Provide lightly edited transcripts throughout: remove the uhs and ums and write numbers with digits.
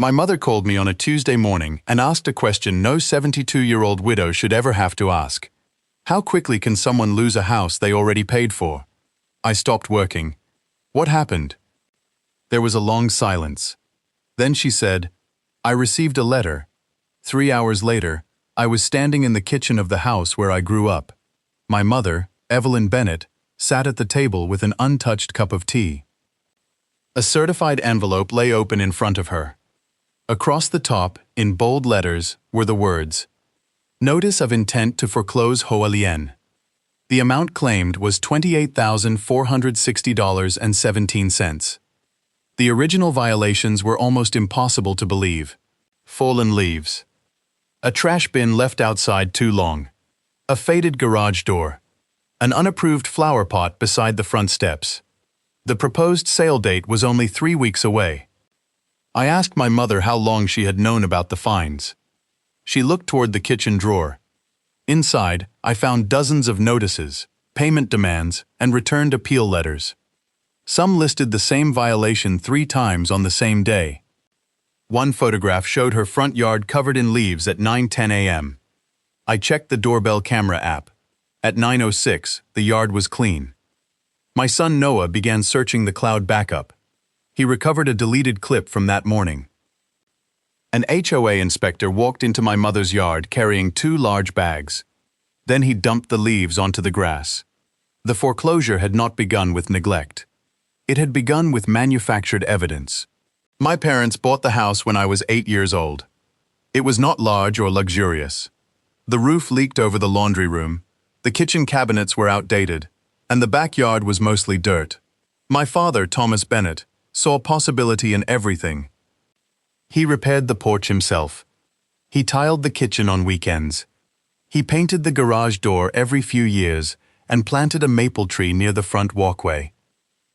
My mother called me on a Tuesday morning and asked a question no 72-year-old widow should ever have to ask. How quickly can someone lose a house they already paid for? I stopped working. What happened? There was a long silence. Then she said, I received a letter. 3 hours later, I was standing in the kitchen of the house where I grew up. My mother, Evelyn Bennett, sat at the table with an untouched cup of tea. A certified envelope lay open in front of her. Across the top, in bold letters, were the words, Notice of intent to foreclose HOA Karen. The amount claimed was $28,460.17. The original violations were almost impossible to believe. Fallen leaves. A trash bin left outside too long. A faded garage door. An unapproved flower pot beside the front steps. The proposed sale date was only 3 weeks away. I asked my mother how long she had known about the fines. She looked toward the kitchen drawer. Inside, I found dozens of notices, payment demands, and returned appeal letters. Some listed the same violation 3 times on the same day. One photograph showed her front yard covered in leaves at 9:10 a.m. I checked the Doorbell camera app. At 9:06, the yard was clean. My son Noah began searching the cloud backup. He recovered a deleted clip from that morning. An HOA inspector walked into my mother's yard carrying 2 large bags. Then he dumped the leaves onto the grass. The foreclosure had not begun with neglect. It had begun with manufactured evidence. My parents bought the house when I was 8 years old. It was not large or luxurious. The roof leaked over the laundry room, the kitchen cabinets were outdated, and the backyard was mostly dirt. My father, Thomas Bennett, saw possibility in everything. He repaired the porch himself. He tiled the kitchen on weekends. He painted the garage door every few years and planted a maple tree near the front walkway.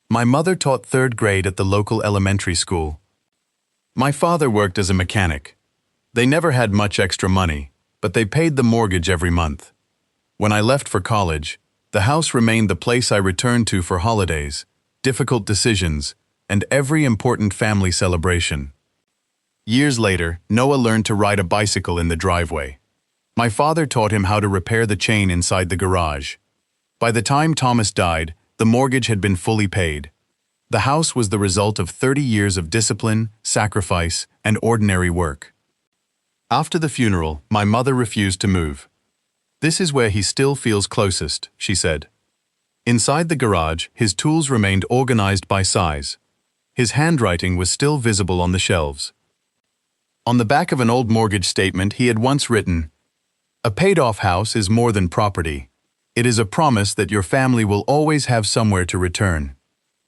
My mother taught 3rd grade at the local elementary school. My father worked as a mechanic. They never had much extra money, but they paid the mortgage every month. When I left for college, the house remained the place I returned to for holidays, difficult decisions, and every important family celebration. Years later, Noah learned to ride a bicycle in the driveway. My father taught him how to repair the chain inside the garage. By the time Thomas died, the mortgage had been fully paid. The house was the result of 30 years of discipline, sacrifice, and ordinary work. After the funeral, my mother refused to move. This is where he still feels closest, she said. Inside the garage, his tools remained organized by size. His handwriting was still visible on the shelves. On the back of an old mortgage statement, he had once written, "A paid-off house is more than property. It is a promise that your family will always have somewhere to return."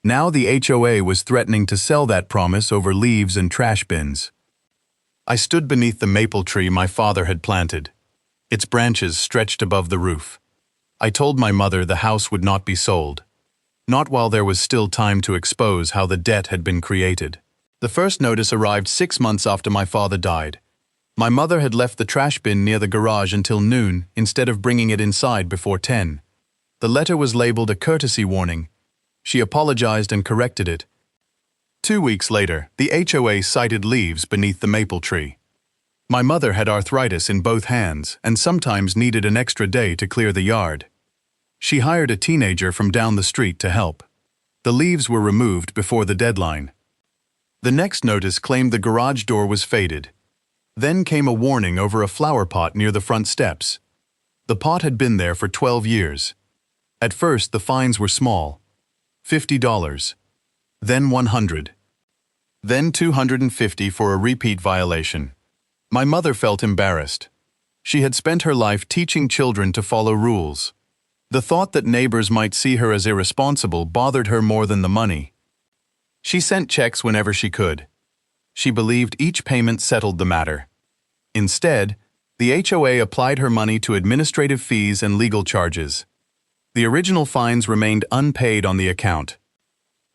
Now the HOA was threatening to sell that promise over leaves and trash bins. I stood beneath the maple tree my father had planted. Its branches stretched above the roof. I told my mother the house would not be sold. Not while there was still time to expose how the debt had been created. The first notice arrived 6 months after my father died. My mother had left the trash bin near the garage until noon instead of bringing it inside before 10. The letter was labeled a courtesy warning. She apologized and corrected it. 2 weeks later, the HOA cited leaves beneath the maple tree. My mother had arthritis in both hands and sometimes needed an extra day to clear the yard. She hired a teenager from down the street to help. The leaves were removed before the deadline. The next notice claimed the garage door was faded. Then came a warning over a flower pot near the front steps. The pot had been there for 12 years. At first, the fines were small. $50. Then $100. Then $250 for a repeat violation. My mother felt embarrassed. She had spent her life teaching children to follow rules. The thought that neighbors might see her as irresponsible bothered her more than the money. She sent checks whenever she could. She believed each payment settled the matter. Instead, the HOA applied her money to administrative fees and legal charges. The original fines remained unpaid on the account.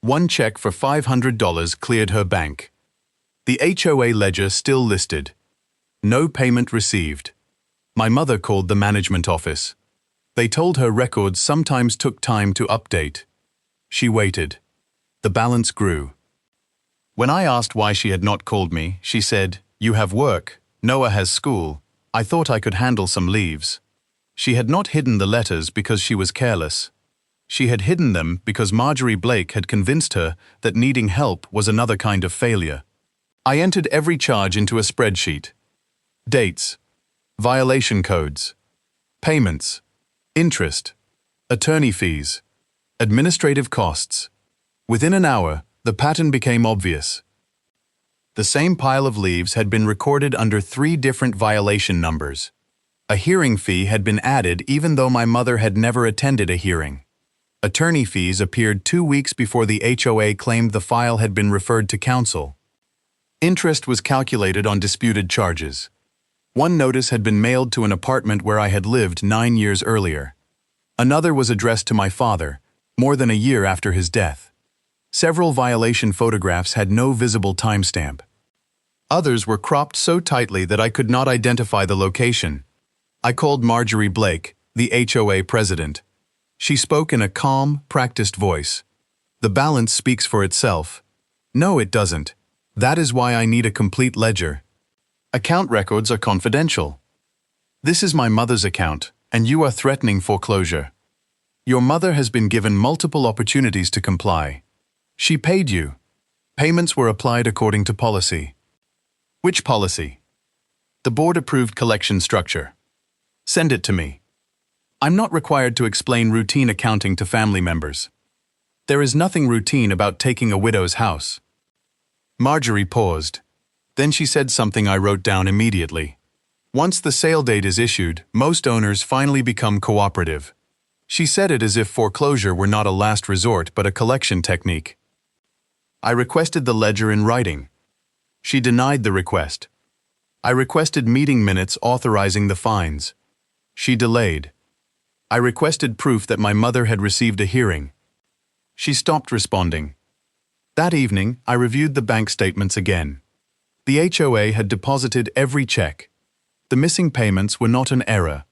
One check for $500 cleared her bank. The HOA ledger still listed. No payment received. My mother called the management office. They told her records sometimes took time to update. She waited. The balance grew. When I asked why she had not called me, she said, "You have work, Noah has school. I thought I could handle some leaves." She had not hidden the letters because she was careless. She had hidden them because Marjorie Blake had convinced her that needing help was another kind of failure. I entered every charge into a spreadsheet. Dates, violation codes, payments, interest, attorney fees, administrative costs. Within an hour, the pattern became obvious. The same pile of leaves had been recorded under 3 different violation numbers. A hearing fee had been added even though my mother had never attended a hearing. Attorney fees appeared 2 weeks before the HOA claimed the file had been referred to counsel. Interest was calculated on disputed charges. One notice had been mailed to an apartment where I had lived 9 years earlier. Another was addressed to my father, more than a year after his death. Several violation photographs had no visible timestamp. Others were cropped so tightly that I could not identify the location. I called Marjorie Blake, the HOA president. She spoke in a calm, practiced voice. "The balance speaks for itself." "No, it doesn't. That is why I need a complete ledger. Account records are confidential. This is my mother's account, and you are threatening foreclosure. Your mother has been given multiple opportunities to comply. She paid you. Payments were applied according to policy." "Which policy?" "The board-approved collection structure." "Send it to me. I'm not required to explain routine accounting to family members. There is nothing routine about taking a widow's house." Marjorie paused. Then she said something I wrote down immediately. "Once the sale date is issued, most owners finally become cooperative." She said it as if foreclosure were not a last resort but a collection technique. I requested the ledger in writing. She denied the request. I requested meeting minutes authorizing the fines. She delayed. I requested proof that my mother had received a hearing. She stopped responding. That evening, I reviewed the bank statements again. The HOA had deposited every check. The missing payments were not an error.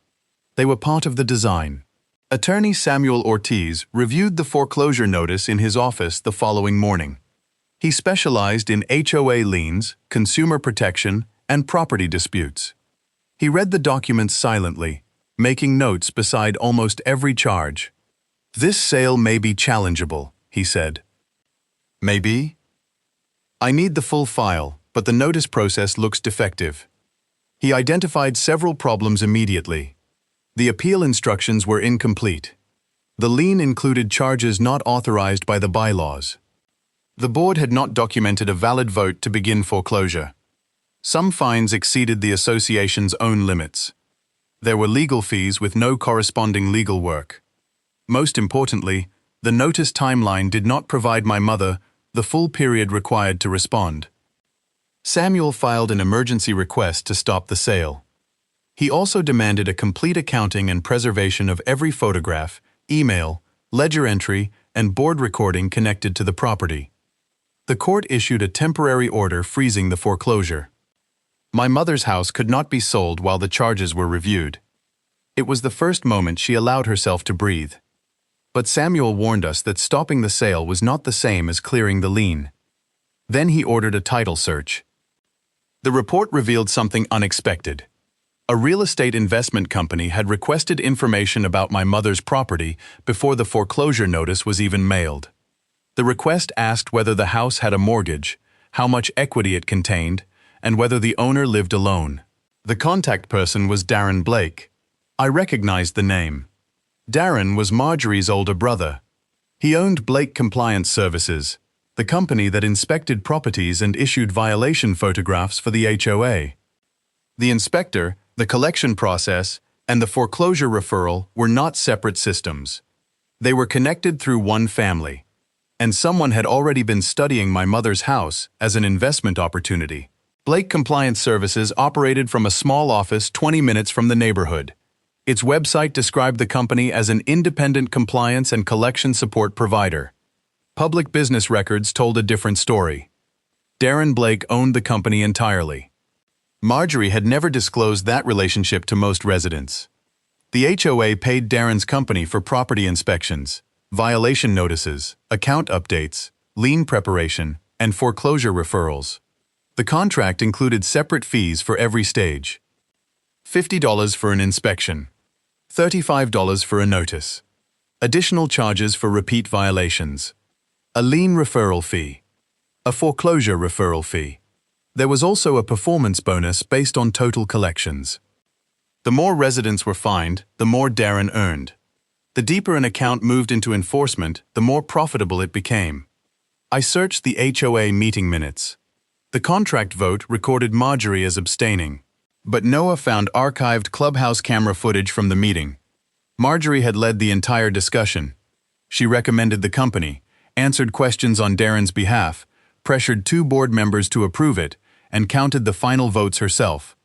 They were part of the design. Attorney Samuel Ortiz reviewed the foreclosure notice in his office the following morning. He specialized in HOA liens, consumer protection, and property disputes. He read the documents silently, making notes beside almost every charge. "This sale may be challengeable," he said. "Maybe?" "I need the full file, but the notice process looks defective." He identified several problems immediately. The appeal instructions were incomplete. The lien included charges not authorized by the bylaws. The board had not documented a valid vote to begin foreclosure. Some fines exceeded the association's own limits. There were legal fees with no corresponding legal work. Most importantly, the notice timeline did not provide my mother the full period required to respond. Samuel filed an emergency request to stop the sale. He also demanded a complete accounting and preservation of every photograph, email, ledger entry, and board recording connected to the property. The court issued a temporary order freezing the foreclosure. My mother's house could not be sold while the charges were reviewed. It was the first moment she allowed herself to breathe. But Samuel warned us that stopping the sale was not the same as clearing the lien. Then he ordered a title search. The report revealed something unexpected. A real estate investment company had requested information about my mother's property before the foreclosure notice was even mailed. The request asked whether the house had a mortgage, how much equity it contained, and whether the owner lived alone. The contact person was Darren Blake. I recognized the name. Darren was Marjorie's older brother. He owned Blake Compliance Services, the company that inspected properties and issued violation photographs for the HOA. The inspector, the collection process, and the foreclosure referral were not separate systems. They were connected through one family, and someone had already been studying my mother's house as an investment opportunity. Blake Compliance Services operated from a small office 20 minutes from the neighborhood. Its website described the company as an independent compliance and collection support provider. Public business records told a different story. Darren Blake owned the company entirely. Marjorie had never disclosed that relationship to most residents. The HOA paid Darren's company for property inspections, violation notices, account updates, lien preparation, and foreclosure referrals. The contract included separate fees for every stage. $50 for an inspection. $35 for a notice. Additional charges for repeat violations. A lien referral fee. A foreclosure referral fee. There was also a performance bonus based on total collections. The more residents were fined, the more Darren earned. The deeper an account moved into enforcement, the more profitable it became. I searched the HOA meeting minutes. The contract vote recorded Marjorie as abstaining, but Noah found archived clubhouse camera footage from the meeting. Marjorie had led the entire discussion. She recommended the company, answered questions on Darren's behalf, pressured 2 board members to approve it, and counted the final votes herself.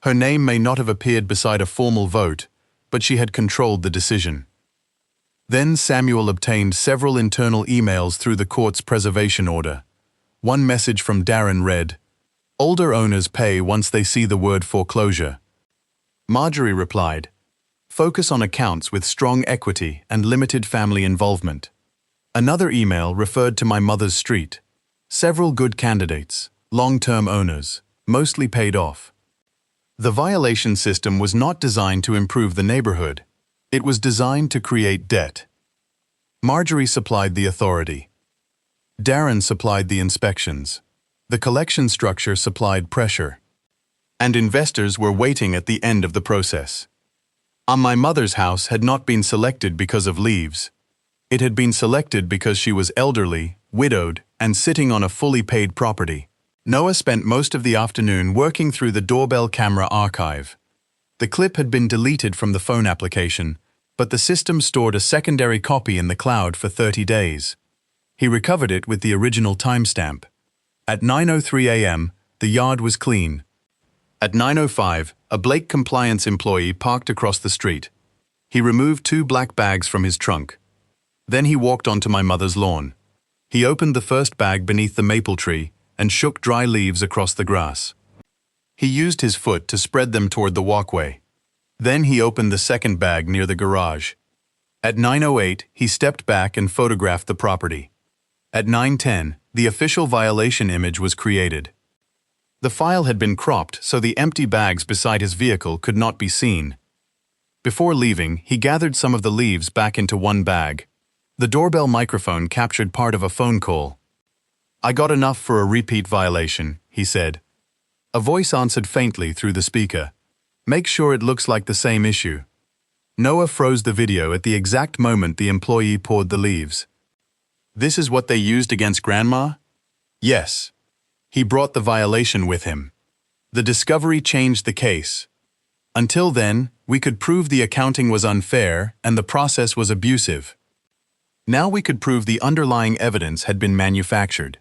Her name may not have appeared beside a formal vote, but she had controlled the decision. Then Samuel obtained several internal emails through the court's preservation order. One message from Darren read, "Older owners pay once they see the word foreclosure." Marjorie replied, "Focus on accounts with strong equity and limited family involvement." Another email referred to my mother's street. Several good candidates, long-term owners, mostly paid off. The violation system was not designed to improve the neighborhood. It was designed to create debt. Marjorie supplied the authority. Darren supplied the inspections. The collection structure supplied pressure. And investors were waiting at the end of the process. My mother's house had not been selected because of leaves. It had been selected because she was elderly, widowed, and sitting on a fully paid property. Noah spent most of the afternoon working through the doorbell camera archive. The clip had been deleted from the phone application, but the system stored a secondary copy in the cloud for 30 days. He recovered it with the original timestamp. At 9:03 a.m., the yard was clean. At 9:05, a Blake compliance employee parked across the street. He removed 2 black bags from his trunk. Then he walked onto my mother's lawn. He opened the first bag beneath the maple tree and shook dry leaves across the grass. He used his foot to spread them toward the walkway. Then he opened the second bag near the garage. At 9:08, he stepped back and photographed the property. At 9:10, the official violation image was created. The file had been cropped so the empty bags beside his vehicle could not be seen. Before leaving, he gathered some of the leaves back into one bag. The doorbell microphone captured part of a phone call. "I got enough for a repeat violation," he said. A voice answered faintly through the speaker. "Make sure it looks like the same issue." Noah froze the video at the exact moment the employee poured the leaves. "This is what they used against Grandma?" "Yes." He brought the violation with him. The discovery changed the case. Until then, we could prove the accounting was unfair and the process was abusive. Now we could prove the underlying evidence had been manufactured.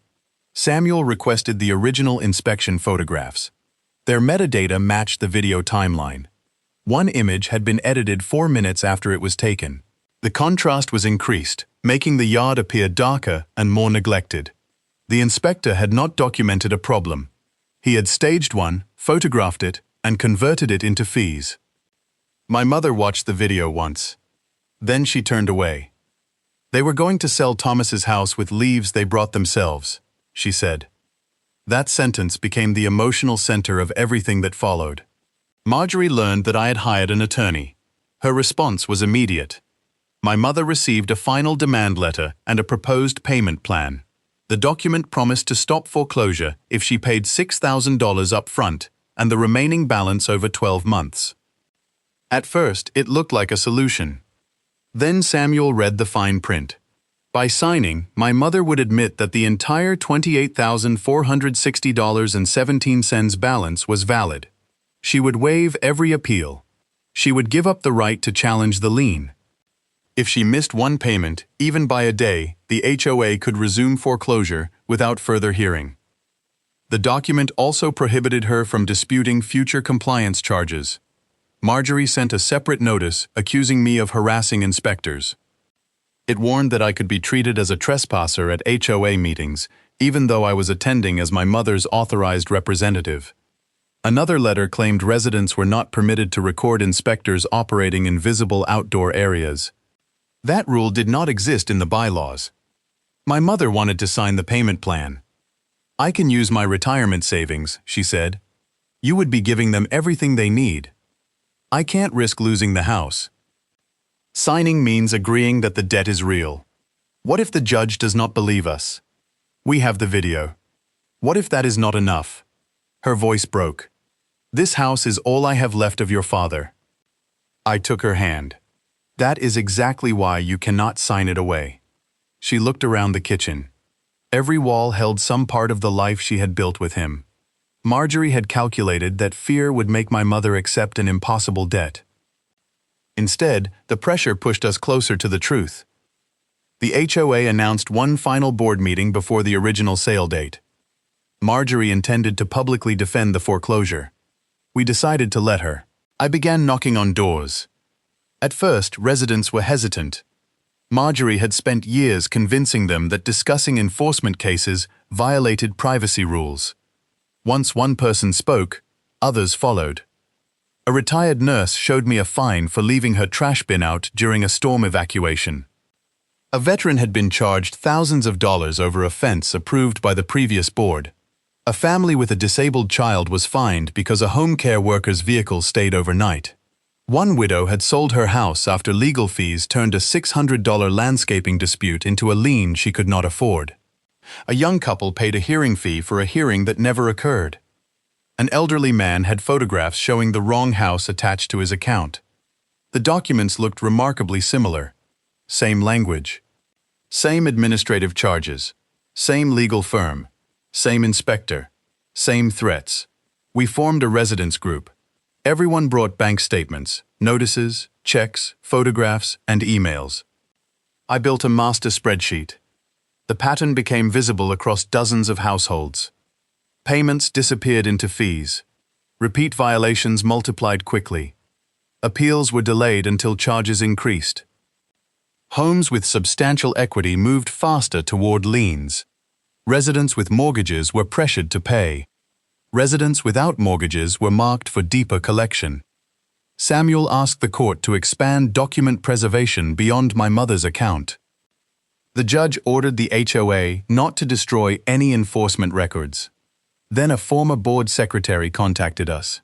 Samuel requested the original inspection photographs. Their metadata matched the video timeline. One image had been edited 4 minutes after it was taken. The contrast was increased, making the yard appear darker and more neglected. The inspector had not documented a problem. He had staged one, photographed it, and converted it into fees. My mother watched the video once. Then she turned away. "They were going to sell Thomas's house with leaves they brought themselves," she said. That sentence became the emotional center of everything that followed. Marjorie learned that I had hired an attorney. Her response was immediate. My mother received a final demand letter and a proposed payment plan. The document promised to stop foreclosure if she paid $6,000 up front and the remaining balance over 12 months. At first, it looked like a solution. Then Samuel read the fine print. By signing, my mother would admit that the entire $28,460.17 balance was valid. She would waive every appeal. She would give up the right to challenge the lien. If she missed one payment, even by a day, the HOA could resume foreclosure without further hearing. The document also prohibited her from disputing future compliance charges. Marjorie sent a separate notice accusing me of harassing inspectors. It warned that I could be treated as a trespasser at HOA meetings, even though I was attending as my mother's authorized representative. Another letter claimed residents were not permitted to record inspectors operating in visible outdoor areas. That rule did not exist in the bylaws. My mother wanted to sign the payment plan. "I can use my retirement savings," she said. "You would be giving them everything they need. I can't risk losing the house." Signing means agreeing that the debt is real. What if the judge does not believe us? We have the video. What if that is not enough? Her voice broke. "This house is all I have left of your father." I took her hand. "That is exactly why you cannot sign it away." She looked around the kitchen. Every wall held some part of the life she had built with him. Marjorie had calculated that fear would make my mother accept an impossible debt. Instead, the pressure pushed us closer to the truth. The HOA announced one final board meeting before the original sale date. Marjorie intended to publicly defend the foreclosure. We decided to let her. I began knocking on doors. At first, residents were hesitant. Marjorie had spent years convincing them that discussing enforcement cases violated privacy rules. Once one person spoke, others followed. A retired nurse showed me a fine for leaving her trash bin out during a storm evacuation. A veteran had been charged thousands of dollars over a fence approved by the previous board. A family with a disabled child was fined because a home care worker's vehicle stayed overnight. One widow had sold her house after legal fees turned a $600 landscaping dispute into a lien she could not afford. A young couple paid a hearing fee for a hearing that never occurred. An elderly man had photographs showing the wrong house attached to his account. The documents looked remarkably similar. Same language. Same administrative charges. Same legal firm. Same inspector. Same threats. We formed a residence group. Everyone brought bank statements, notices, checks, photographs, and emails. I built a master spreadsheet. The pattern became visible across dozens of households. Payments disappeared into fees. Repeat violations multiplied quickly. Appeals were delayed until charges increased. Homes with substantial equity moved faster toward liens. Residents with mortgages were pressured to pay. Residents without mortgages were marked for deeper collection. Samuel asked the court to expand document preservation beyond my mother's account. The judge ordered the HOA not to destroy any enforcement records. Then a former board secretary contacted us.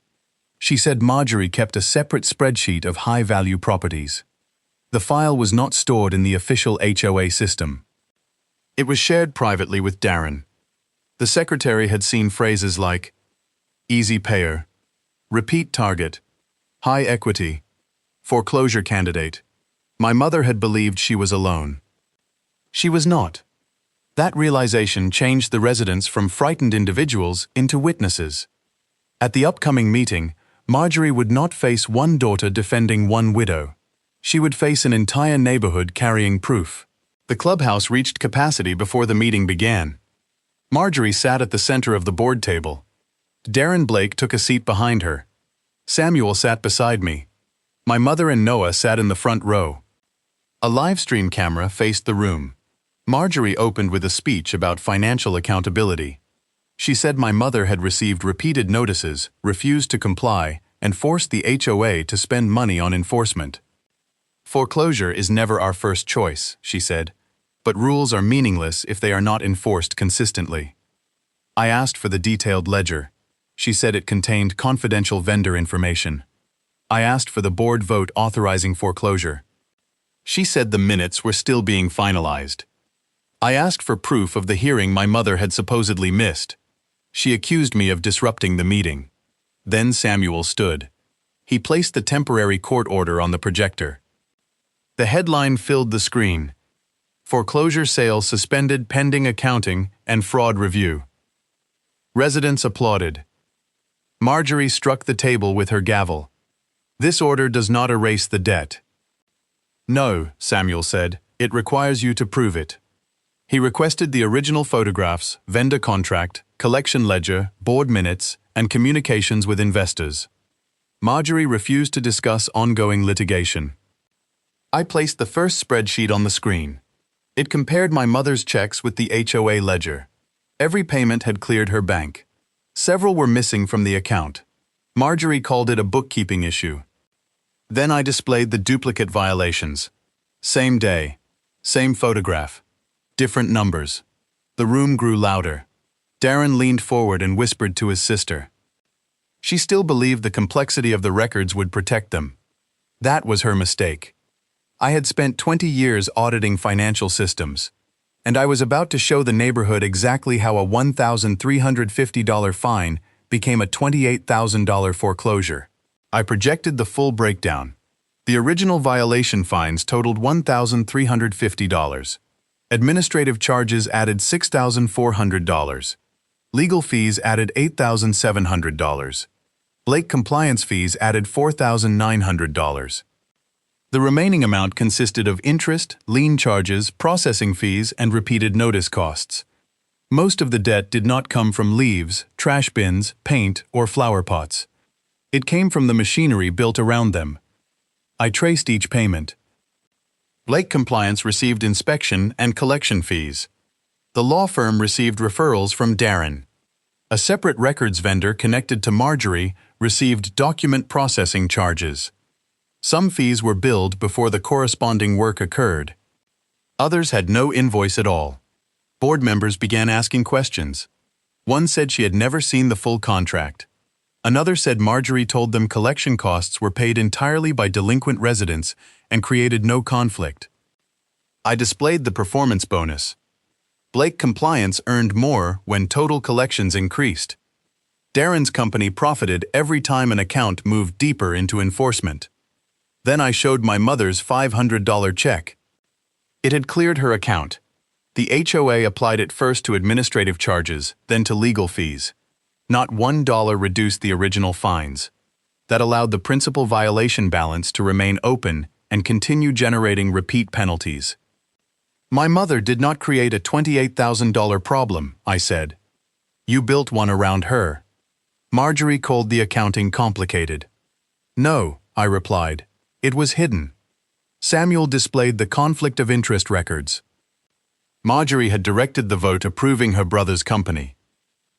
She said Marjorie kept a separate spreadsheet of high-value properties. The file was not stored in the official HOA system. It was shared privately with Darren. The secretary had seen phrases like easy payer, repeat target, high equity, foreclosure candidate. My mother had believed she was alone. She was not. That realization changed the residents from frightened individuals into witnesses. At the upcoming meeting, Marjorie would not face one daughter defending one widow. She would face an entire neighborhood carrying proof. The clubhouse reached capacity before the meeting began. Marjorie sat at the center of the board table. Darren Blake took a seat behind her. Samuel sat beside me. My mother and Noah sat in the front row. A live stream camera faced the room. Marjorie opened with a speech about financial accountability. She said my mother had received repeated notices, refused to comply, and forced the HOA to spend money on enforcement. Foreclosure is never our first choice, she said, but rules are meaningless if they are not enforced consistently. I asked for the detailed ledger. She said it contained confidential vendor information. I asked for the board vote authorizing foreclosure. She said the minutes were still being finalized. I asked for proof of the hearing my mother had supposedly missed. She accused me of disrupting the meeting. Then Samuel stood. He placed the temporary court order on the projector. The headline filled the screen. Foreclosure sale suspended pending accounting and fraud review. Residents applauded. Marjorie struck the table with her gavel. This order does not erase the debt. No, Samuel said, it requires you to prove it. He requested the original photographs, vendor contract, collection ledger, board minutes, and communications with investors. Marjorie refused to discuss ongoing litigation. I placed the first spreadsheet on the screen. It compared my mother's checks with the HOA ledger. Every payment had cleared her bank. Several were missing from the account. Marjorie called it a bookkeeping issue. Then I displayed the duplicate violations. Same day, same photograph, different numbers. The room grew louder. Darren leaned forward and whispered to his sister. She still believed the complexity of the records would protect them. That was her mistake. I had spent 20 years auditing financial systems, and I was about to show the neighborhood exactly how a $1,350 fine became a $28,000 foreclosure. I projected the full breakdown. The original violation fines totaled $1,350. Administrative charges added $6,400. Legal fees added $8,700. Blake compliance fees added $4,900. The remaining amount consisted of interest, lien charges, processing fees, and repeated notice costs. Most of the debt did not come from leaves, trash bins, paint, or flower pots. It came from the machinery built around them. I traced each payment. Blake Compliance received inspection and collection fees. The law firm received referrals from Darren. A separate records vendor connected to Marjorie received document processing charges. Some fees were billed before the corresponding work occurred. Others had no invoice at all. Board members began asking questions. One said she had never seen the full contract. Another said Marjorie told them collection costs were paid entirely by delinquent residents and created no conflict. I displayed the performance bonus. Blake Compliance earned more when total collections increased. Darren's company profited every time an account moved deeper into enforcement. Then I showed my mother's $500 check. It had cleared her account. The HOA applied it first to administrative charges, then to legal fees. Not $1 reduced the original fines. That allowed the principal violation balance to remain open and continue generating repeat penalties. My mother did not create a $28,000 problem, I said. You built one around her. Marjorie called the accounting complicated. No, I replied. It was hidden. Samuel displayed the conflict of interest records. Marjorie had directed the vote approving her brother's company.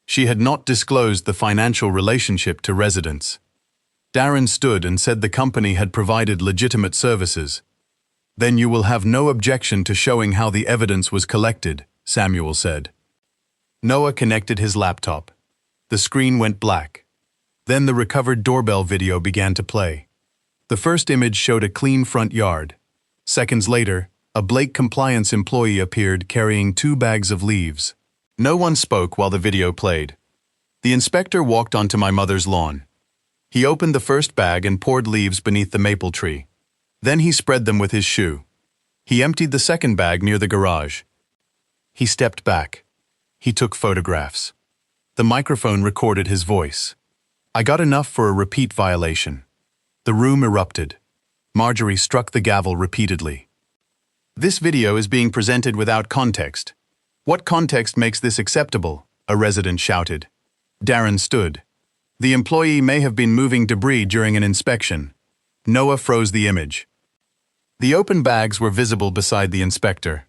She had not disclosed the financial relationship to residents. Darren stood and said the company had provided legitimate services. Then you will have no objection to showing how the evidence was collected, Samuel said. Noah connected his laptop. The screen went black. Then the recovered doorbell video began to play. The first image showed a clean front yard. Seconds later, a Blake Compliance employee appeared carrying 2 bags of leaves. No one spoke while the video played. The inspector walked onto my mother's lawn. He opened the first bag and poured leaves beneath the maple tree. Then he spread them with his shoe. He emptied the second bag near the garage. He stepped back. He took photographs. The microphone recorded his voice. I got enough for a repeat violation. The room erupted. Marjorie struck the gavel repeatedly. This video is being presented without context. What context makes this acceptable? A resident shouted. Darren stood. The employee may have been moving debris during an inspection. Noah froze the image. The open bags were visible beside the inspector.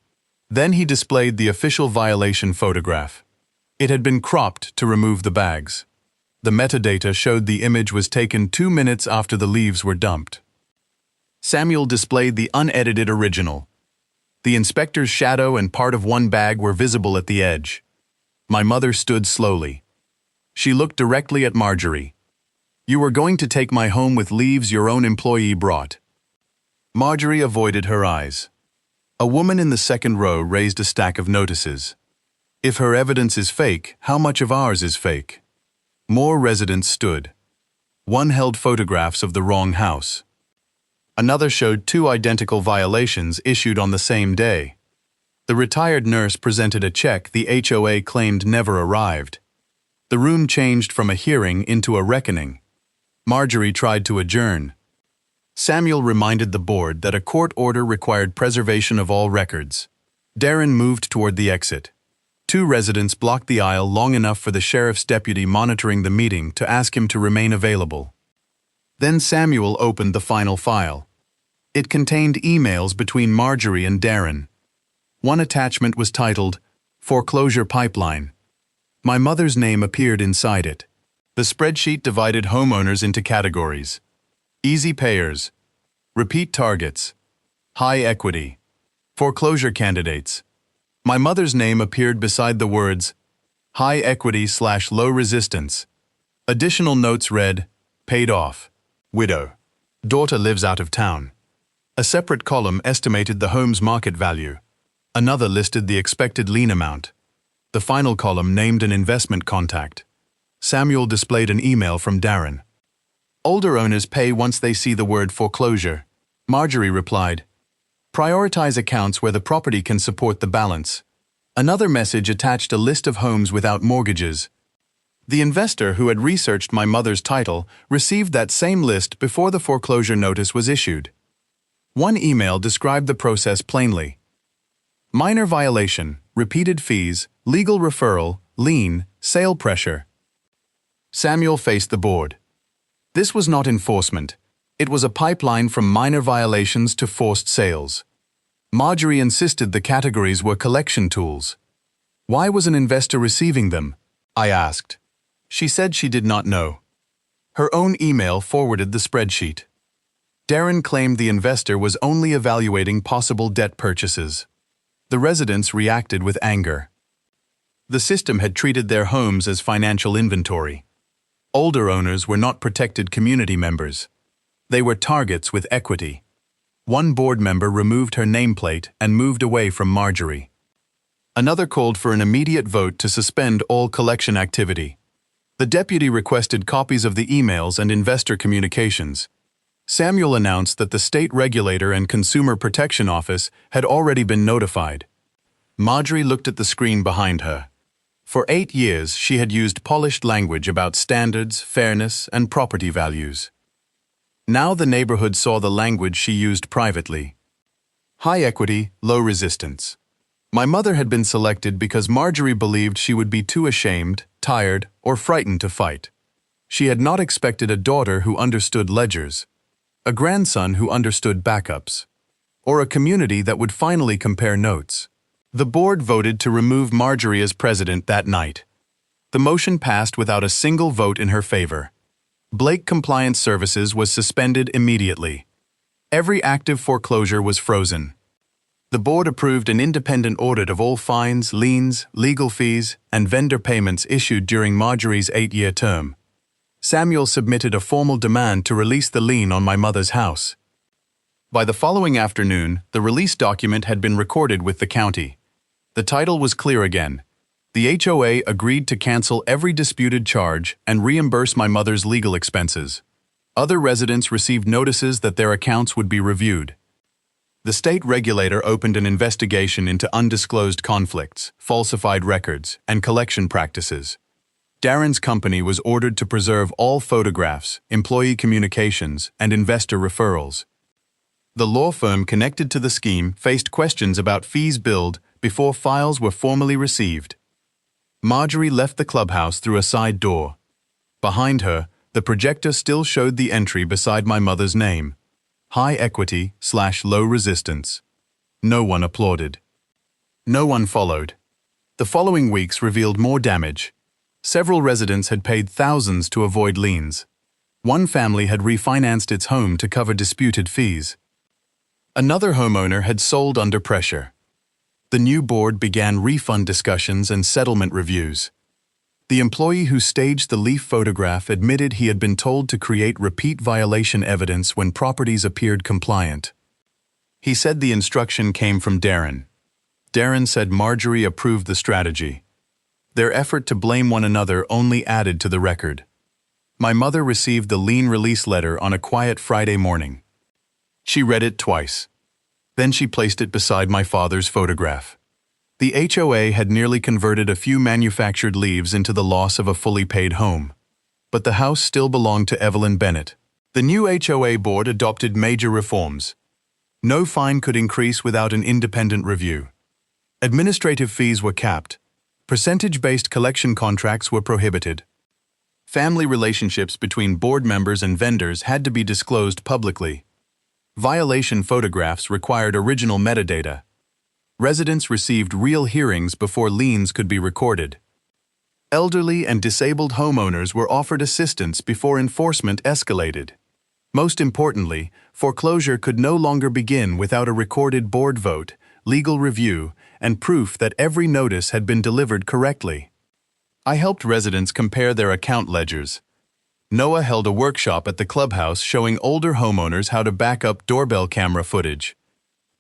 Then he displayed the official violation photograph. It had been cropped to remove the bags. The metadata showed the image was taken 2 minutes after the leaves were dumped. Samuel displayed the unedited original. The inspector's shadow and part of one bag were visible at the edge. My mother stood slowly. She looked directly at Marjorie. You were going to take my home with leaves your own employee brought. Marjorie avoided her eyes. A woman in the second row raised a stack of notices. If her evidence is fake, how much of ours is fake? More residents stood. One held photographs of the wrong house. Another showed 2 identical violations issued on the same day. The retired nurse presented a check the HOA claimed never arrived. The room changed from a hearing into a reckoning. Marjorie tried to adjourn. Samuel reminded the board that a court order required preservation of all records. Darren moved toward the exit. 2 residents blocked the aisle long enough for the sheriff's deputy monitoring the meeting to ask him to remain available. Then Samuel opened the final file. It contained emails between Marjorie and Darren. One attachment was titled, Foreclosure Pipeline. My mother's name appeared inside it. The spreadsheet divided homeowners into categories. Easy payers, repeat targets, high equity, foreclosure candidates. My mother's name appeared beside the words, high equity/low resistance. Additional notes read, paid off, widow, daughter lives out of town. A separate column estimated the home's market value. Another listed the expected lien amount. The final column named an investment contact. Samuel displayed an email from Darren. Older owners pay once they see the word foreclosure. Marjorie replied, prioritize accounts where the property can support the balance. Another message attached a list of homes without mortgages. The investor who had researched my mother's title received that same list before the foreclosure notice was issued. One email described the process plainly. Minor violation, repeated fees, legal referral, lien, sale pressure. Samuel faced the board. This was not enforcement. It was a pipeline from minor violations to forced sales. Marjorie insisted the categories were collection tools. Why was an investor receiving them? I asked. She said she did not know. Her own email forwarded the spreadsheet. Darren claimed the investor was only evaluating possible debt purchases. The residents reacted with anger. The system had treated their homes as financial inventory. Older owners were not protected community members. They were targets with equity. One board member removed her nameplate and moved away from Marjorie. Another called for an immediate vote to suspend all collection activity. The deputy requested copies of the emails and investor communications. Samuel announced that the state regulator and consumer protection office had already been notified. Marjorie looked at the screen behind her. For 8 years, she had used polished language about standards, fairness, and property values. Now the neighborhood saw the language she used privately. High equity, low resistance. My mother had been selected because Marjorie believed she would be too ashamed, tired, or frightened to fight. She had not expected a daughter who understood ledgers, a grandson who understood backups, or a community that would finally compare notes. The board voted to remove Marjorie as president that night. The motion passed without a single vote in her favor. Blake Compliance Services was suspended immediately. Every active foreclosure was frozen. The board approved an independent audit of all fines, liens, legal fees, and vendor payments issued during Marjorie's 8-year term. Samuel submitted a formal demand to release the lien on my mother's house. By the following afternoon, the release document had been recorded with the county. The title was clear again. The HOA agreed to cancel every disputed charge and reimburse my mother's legal expenses. Other residents received notices that their accounts would be reviewed. The state regulator opened an investigation into undisclosed conflicts, falsified records, and collection practices. Darren's company was ordered to preserve all photographs, employee communications, and investor referrals. The law firm connected to the scheme faced questions about fees billed before files were formally received. Marjorie left the clubhouse through a side door. Behind her, the projector still showed the entry beside my mother's name. High equity/low resistance. No one applauded. No one followed. The following weeks revealed more damage. Several residents had paid thousands to avoid liens. One family had refinanced its home to cover disputed fees. Another homeowner had sold under pressure. The new board began refund discussions and settlement reviews. The employee who staged the leaf photograph admitted he had been told to create repeat violation evidence when properties appeared compliant. He said the instruction came from Darren. Darren said Marjorie approved the strategy. Their effort to blame one another only added to the record. My mother received the lien release letter on a quiet Friday morning. She read it twice. Then she placed it beside my father's photograph. The HOA had nearly converted a few manufactured leaves into the loss of a fully paid home. But the house still belonged to Evelyn Bennett. The new HOA board adopted major reforms. No fine could increase without an independent review. Administrative fees were capped. Percentage-based collection contracts were prohibited. Family relationships between board members and vendors had to be disclosed publicly. Violation photographs required original metadata. Residents received real hearings before liens could be recorded. Elderly and disabled homeowners were offered assistance before enforcement escalated. Most importantly, foreclosure could no longer begin without a recorded board vote, legal review, and proof that every notice had been delivered correctly. I helped residents compare their account ledgers. Noah held a workshop at the clubhouse showing older homeowners how to back up doorbell camera footage.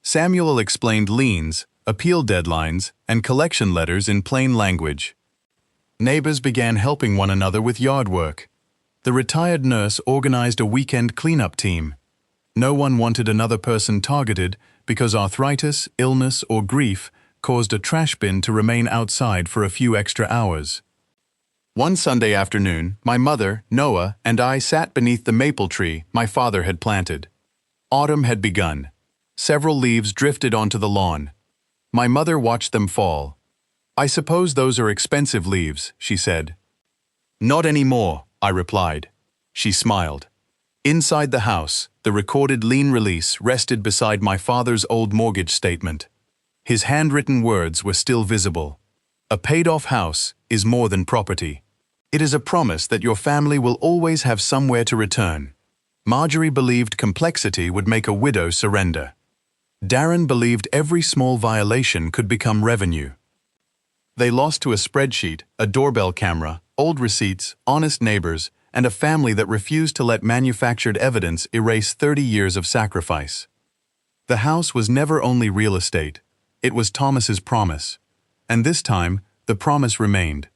Samuel explained liens, appeal deadlines, and collection letters in plain language. Neighbors began helping one another with yard work. The retired nurse organized a weekend cleanup team. No one wanted another person targeted because arthritis, illness, or grief caused a trash bin to remain outside for a few extra hours. One Sunday afternoon, my mother, Noah, and I sat beneath the maple tree my father had planted. Autumn had begun. Several leaves drifted onto the lawn. My mother watched them fall. "I suppose those are expensive leaves," she said. "Not anymore," I replied. She smiled. Inside the house, the recorded lien release rested beside my father's old mortgage statement. His handwritten words were still visible. "A paid-off house is more than property. It is a promise that your family will always have somewhere to return." Marjorie believed complexity would make a widow surrender. Darren believed every small violation could become revenue. They lost to a spreadsheet, a doorbell camera, old receipts, honest neighbors, and a family that refused to let manufactured evidence erase 30 years of sacrifice. The house was never only real estate. It was Thomas's promise. And this time, the promise remained.